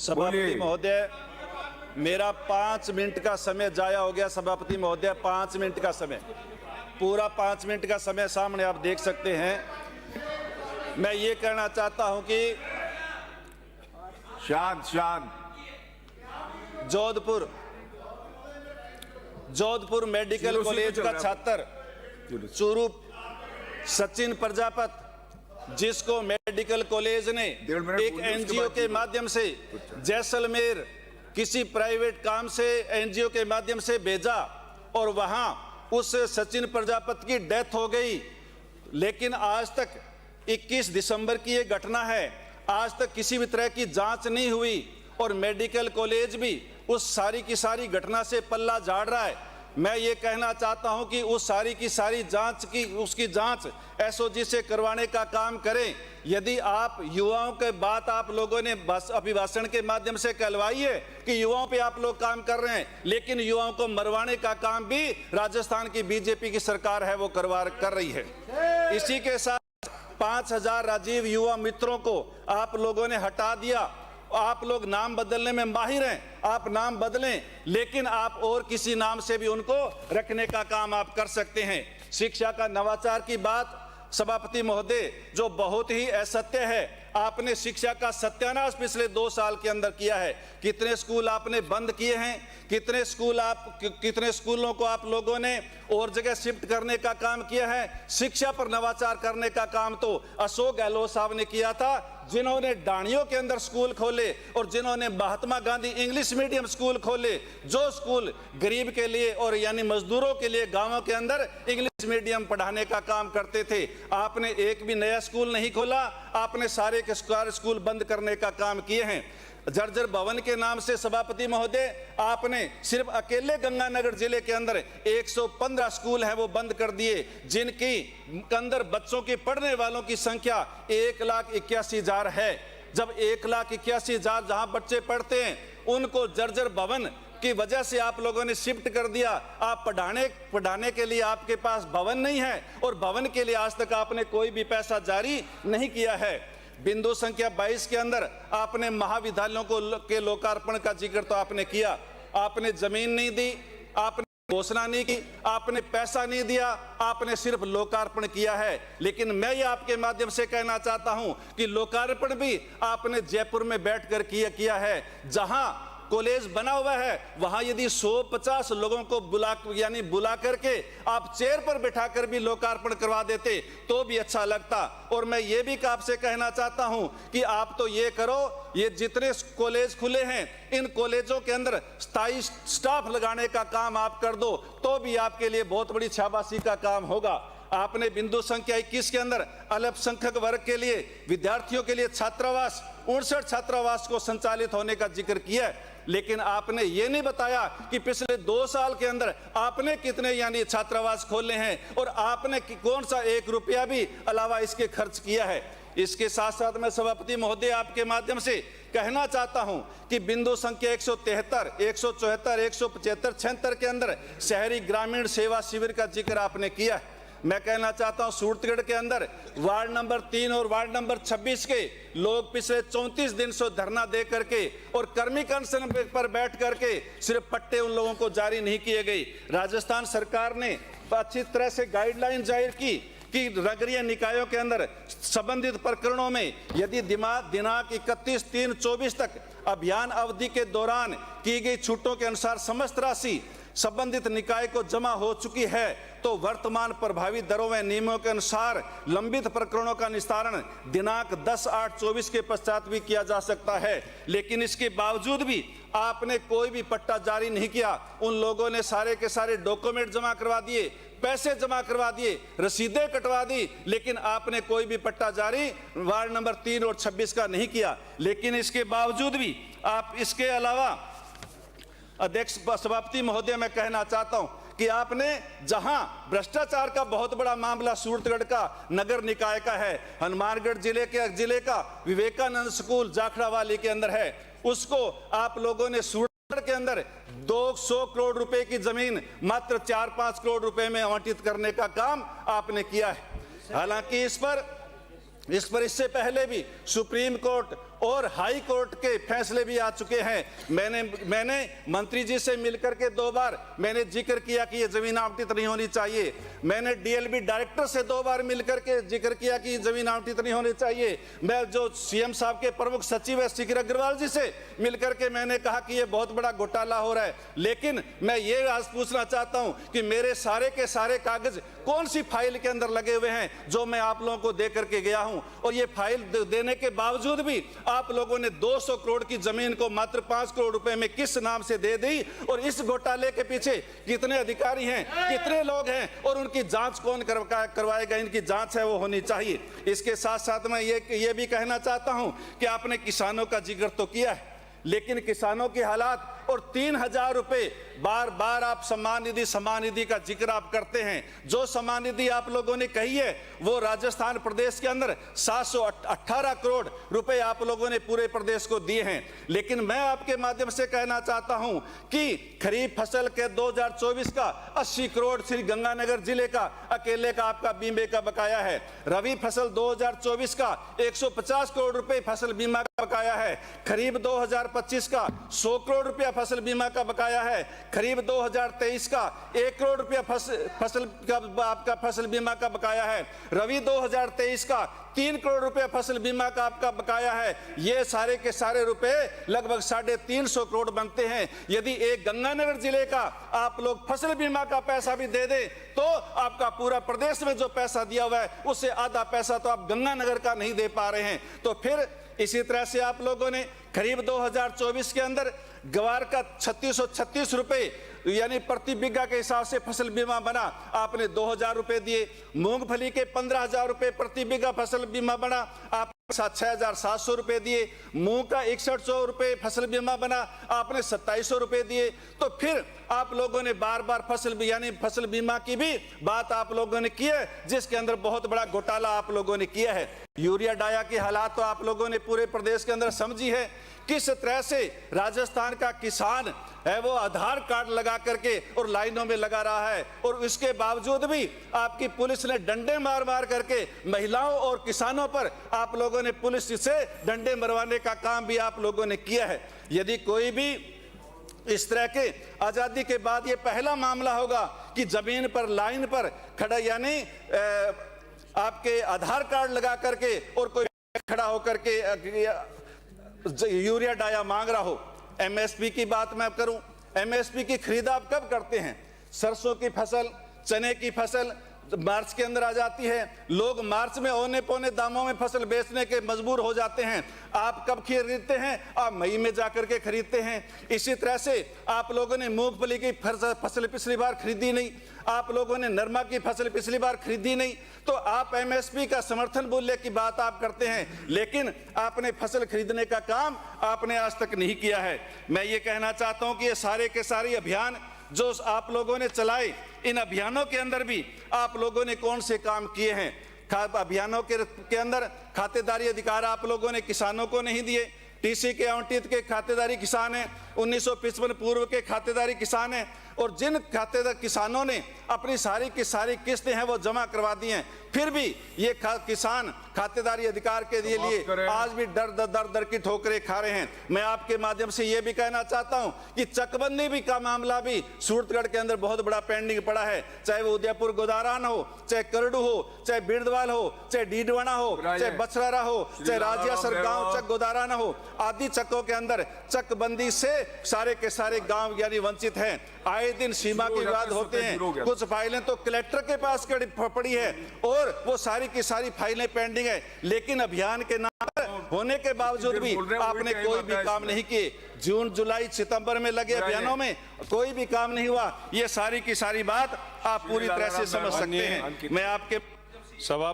सभापति महोदय, मेरा 5 मिनट का समय जाया हो गया। सभापति महोदय, 5 मिनट का समय, पूरा 5 मिनट का समय सामने आप देख सकते हैं। मैं ये कहना चाहता हूं कि शांत जोधपुर मेडिकल कॉलेज का छात्र चूरू सचिन प्रजापत, जिसको मेडिकल कॉलेज ने एक एनजीओ के माध्यम से जैसलमेर किसी प्राइवेट काम से एनजीओ के माध्यम से भेजा और वहां उस सचिन प्रजापत की डेथ हो गई। लेकिन आज तक 21 दिसंबर की ये घटना है, आज तक किसी भी तरह की जांच नहीं हुई और मेडिकल कॉलेज भी उस सारी की सारी घटना से पल्ला झाड़ रहा है। मैं ये कहना चाहता हूं कि उस सारी की सारी उसकी जांच एसओजी से करवाने का काम करें। यदि आप युवाओं के बात आप लोगों ने अभिभाषण के माध्यम से कहलवाई है कि युवाओं पे आप लोग काम कर रहे हैं, लेकिन युवाओं को मरवाने का काम भी राजस्थान की बीजेपी की सरकार है वो कर रही है। इसी के साथ 5000 राजीव युवा मित्रों को आप लोगों ने हटा दिया। आप लोग नाम बदलने में माहिर हैं, आप नाम बदलें, लेकिन आप और किसी नाम से भी उनको रखने का काम आप कर सकते हैं। शिक्षा का नवाचार की बात सभापति महोदय जो बहुत ही असत्य है, आपने शिक्षा का सत्यानाश पिछले 2 साल के अंदर किया है। कितने स्कूल आपने बंद किए हैं, कितने स्कूलों को आप लोगों ने और जगह शिफ्ट करने का काम किया है। शिक्षा पर नवाचार करने का काम तो अशोक गहलोत साहब ने किया था, जिन्होंने डाणियों के अंदर स्कूल खोले और जिन्होंने Mahatma Gandhi English medium school खोले, जो स्कूल गरीब के लिए और यानी मजदूरों के लिए गांवों के अंदर इंग्लिश मीडियम पढ़ाने का काम करते थे। आपने एक भी नया स्कूल नहीं खोला, आपने सारे के सारे स्कूल बंद करने का काम किए हैं। जर्जर भवन के नाम से सभापति महोदय आपने सिर्फ अकेले गंगानगर जिले के अंदर 115 स्कूल हैं वो बंद कर दिए, जिनकी अंदर बच्चों की पढ़ने वालों की संख्या 1,81,000 है। जब 1,81,000 जहां बच्चे पढ़ते हैं उनको जर्जर भवन की वजह से आप लोगों ने शिफ्ट कर दिया। आप पढ़ाने के लिए आपके पास भवन नहीं है और भवन के लिए आज तक आपने कोई भी पैसा जारी नहीं किया है। बिंदु संख्या 22 के अंदर आपने महाविद्यालयों के लोकार्पण का जिक्र तो आपने किया, आपने जमीन नहीं दी, आपने घोषणा नहीं की, आपने पैसा नहीं दिया, आपने सिर्फ लोकार्पण किया है। लेकिन मैं ये आपके माध्यम से कहना चाहता हूं कि लोकार्पण भी आपने जयपुर में बैठकर किया है। जहां कॉलेज बना हुआ है वहां यदि 150 लोगों को बुला करके आप चेयर पर बैठाकर भी लोकार्पण करवा देते तो भी अच्छा लगता। और मैं ये भी आपसे कहना चाहता हूं कि आप तो ये करो, ये जितने कॉलेज खुले हैं इन कॉलेजों के अंदर स्थायी स्टाफ लगाने का काम आप कर दो तो भी आपके लिए बहुत बड़ी शाबाशी का काम होगा। आपने बिंदु संख्या 21 के अंदर अल्पसंख्यक वर्ग के लिए विद्यार्थियों के लिए छात्रावास 59 छात्रावास को संचालित होने का जिक्र किया है, लेकिन आपने ये नहीं बताया कि पिछले 2 साल के अंदर आपने कितने यानी छात्रावास खोले हैं और आपने कौन सा 1 रुपया भी अलावा इसके खर्च किया है। इसके साथ साथ मैं सभापति महोदय आपके माध्यम से कहना चाहता हूं कि बिंदु संख्या 173, 174, 175, 76 के अंदर शहरी ग्रामीण सेवा शिविर का जिक्र आपने किया है। मैं कहना चाहता हूं सूरतगढ़ के अंदर वार्ड नंबर 3 और वार्ड नंबर 26 के लोग पिछले 34 दिन से धरना दे करके और कर्मी अनशन पर बैठ करके सिर्फ पट्टे उन लोगों को जारी नहीं किए गए। राजस्थान सरकार ने अच्छी तरह से गाइडलाइन जाहिर की कि नगरीय निकायों के अंदर संबंधित प्रकरणों में यदि दिनांक 31/3/24 तक अभियान अवधि के दौरान की गई छूटों के अनुसार समस्त राशि संबंधित निकाय को जमा हो चुकी है तो वर्तमान प्रभावी दरों व नियमों के अनुसार लंबित प्रकरणों का निस्तारण दिनांक 10/8/24 के पश्चात भी किया जा सकता है। लेकिन इसके बावजूद भी आपने कोई भी पट्टा जारी नहीं किया। उन लोगों ने सारे के सारे डॉक्यूमेंट जमा करवा दिए, पैसे जमा करवा दिए, रसीदें कटवा दी, लेकिन आपने कोई भी पट्टा जारी वार्ड नंबर 3 और 26 का नहीं किया। लेकिन इसके बावजूद भी आप इसके अलावा अध्यक्ष सभापति महोदय मैं कहना चाहता हूं कि आपने जहां भ्रष्टाचार का बहुत बड़ा मामला सूरतगढ़ का नगर निकाय का है, हनुमानगढ़ जिले का विवेकानंद स्कूल जाखड़ावाली के अंदर है, उसको आप लोगों ने सूरतगढ़ के अंदर 200 करोड़ रुपए की जमीन मात्र 4-5 करोड़ रुपए में आवंटित करने का काम आपने किया है। हालांकि इस पर इससे पहले भी सुप्रीम कोर्ट और हाई कोर्ट के फैसले भी आ चुके हैं। मैंने मंत्री जी से मिलकर के 2 बार मैंने जिक्र किया कि ये जमीन आवंटित नहीं होनी चाहिए। मैंने डीएलबी डायरेक्टर से 2 बार मिलकर के जिक्र किया कि जमीन आवंटित नहीं होनी चाहिए। मैं जो सीएम साहब के प्रमुख सचिव है शिखर अग्रवाल जी से मिलकर के मैंने कहा कि ये बहुत बड़ा घोटाला हो रहा है। लेकिन मैं ये आज पूछना चाहता हूं कि मेरे सारे के सारे कागज कौन सी फाइल के अंदर लगे हुए हैं जो मैं आप लोगों को दे करके गया हूं, और ये फाइल देने के बावजूद भी आप लोगों ने 200 करोड़ की जमीन को मात्र 5 करोड़ रुपए में किस नाम से दे दी, और इस घोटाले के पीछे कितने अधिकारी हैं, कितने लोग हैं, और उनकी जांच कौन करवाएगा? इनकी जांच है वो होनी चाहिए। इसके साथ साथ मैं ये भी कहना चाहता हूं कि आपने किसानों का जिक्र तो किया है, लेकिन किसानों के हालात और 3000 रुपए बार बार आप सम्मान निधि का जिक्र आप करते हैं। जो सम्मान निधि आप लोगों ने कही है वो राजस्थान प्रदेश के अंदर 718 करोड़ रुपए आप लोगों ने पूरे प्रदेश को दिए हैं। लेकिन मैं आपके माध्यम से कहना चाहता हूं कि खरीफ फसल के 2024 का 80 करोड़ श्री गंगानगर जिले का अकेले का आपका बीमे का बकाया है। रबी फसल 2024 का 150 करोड़ रुपए फसल बीमा का बकाया है। खरीफ 2025 का 100 करोड़ रुपया फसल बीमा का बकाया है। खरीफ 2023 का 1 करोड़ रुपया फसल का आपका फसल बीमा का बकाया है। रबी 2023 का 3 करोड़ रुपया फसल बीमा का आपका बकाया है। ये सारे के सारे रुपए लगभग 350 करोड़ बनते हैं। यदि एक गंगानगर जिले का आप लोग फसल बीमा का पैसा भी दे दे तो आपका पूरा प्रदेश में जो पैसा दिया हुआ है उससे आधा पैसा तो आप गंगानगर का नहीं दे पा रहे हैं। तो फिर इसी तरह से आप लोगों ने खरीफ 2024 के अंदर गवार का 3636 रुपए यानी प्रति बीघा के हिसाब से फसल बीमा बना, आपने 2000 रुपए दिए। मूंगफली के 15000 रुपए प्रति बीघा फसल बीमा बना, आप 6700 रुपए दिए। मूंग का 6100 रुपए फसल बीमा बना, आपने 2700 रुपए दिए। तो फिर आप लोगों ने बार बार फसल बीमा की भी बात आप लोगों ने की है, जिसके अंदर बहुत बड़ा घोटाला आप लोगों ने किया है। यूरिया डाया के हालात तो आप लोगों ने पूरे प्रदेश के अंदर समझी है। किस तरह से राजस्थान का किसान है वो आधार कार्ड लगा करके और लाइनों में लगा रहा है, और इसके बावजूद भी आपकी पुलिस ने डंडे मार मार करके महिलाओं और किसानों पर आप लोगों ने पुलिस से डंडे मरवाने का काम भी आप लोगों ने किया है। यदि कोई भी इस तरह के आजादी के बाद ये पहला मामला होगा कि जमीन पर लाइन पर खड़ा यानी आपके आधार कार्ड लगा करके और कोई खड़ा होकर के यूरिया डाया मांग रहा हो। एमएसपी की बात मैं करूं, एमएसपी की खरीद आप कब करते हैं? सरसों की फसल, चने की फसल मार्च के अंदर आ जाती है। लोग मार्च में औने पौने दामों में फसल बेचने के मजबूर हो जाते हैं। आप कब खरीदते हैं? आप मई में जाकर के खरीदते हैं। इसी तरह से आप लोगों ने मूंगफली की फसल पिछली बार खरीदी नहीं, आप लोगों ने नरमा की फसल पिछली बार खरीदी नहीं। तो आप एमएसपी का समर्थन मूल्य की बात आप करते हैं, लेकिन आपने फसल खरीदने का काम आपने आज तक नहीं किया है। मैं ये कहना चाहता हूं कि ये सारे के सारे अभियान जो आप लोगों ने चलाए, इन अभियानों के अंदर भी आप लोगों ने कौन से काम किए हैं? अभियानों के अंदर खातेदारी अधिकार आप लोगों ने किसानों को नहीं दिए। टीसी के आवंटित के खातेदारी किसान हैं, 1955 पूर्व के खातेदारी किसान हैं, और जिन खातेदार किसानों ने अपनी सारी की सारी किस्तें हैं वो जमा करवा दी हैं, फिर भी ये किसान खातेदारी अधिकार के लिए आज भी दर की ठोकरें खा रहे हैं। मैं आपके माध्यम से ये भी कहना चाहता हूं कि चकबंदी भी का मामला भी सूरतगढ़ के अंदर बहुत बड़ा पेंडिंग पड़ा है। चाहे वो उदयपुर गोदारान हो, चाहे करडू हो, चाहे बिरदवाल हो, चाहे डीडवाना हो, चाहे बछरारा हो, चाहे राजियासर गांव चक गोदाराना हो, आदि चक्कों के अंदर चकबंदी से सारे के सारे गांव यानी वंचित हैं। आए दिन सीमा के विवाद होते हैं। कुछ फाइलें तो कलेक्टर के पास पड़ी है और वो सारी की सारी फाइलें पेंडिंग है, लेकिन अभियान के नाम पर होने के बावजूद भी आपने कोई भी काम नहीं किए। जून जुलाई सितंबर में लगे अभियानों में कोई भी काम नहीं हुआ। ये सारी की सारी बात आप पूरी तरह से समझ सकते हैं। मैं आपके सभा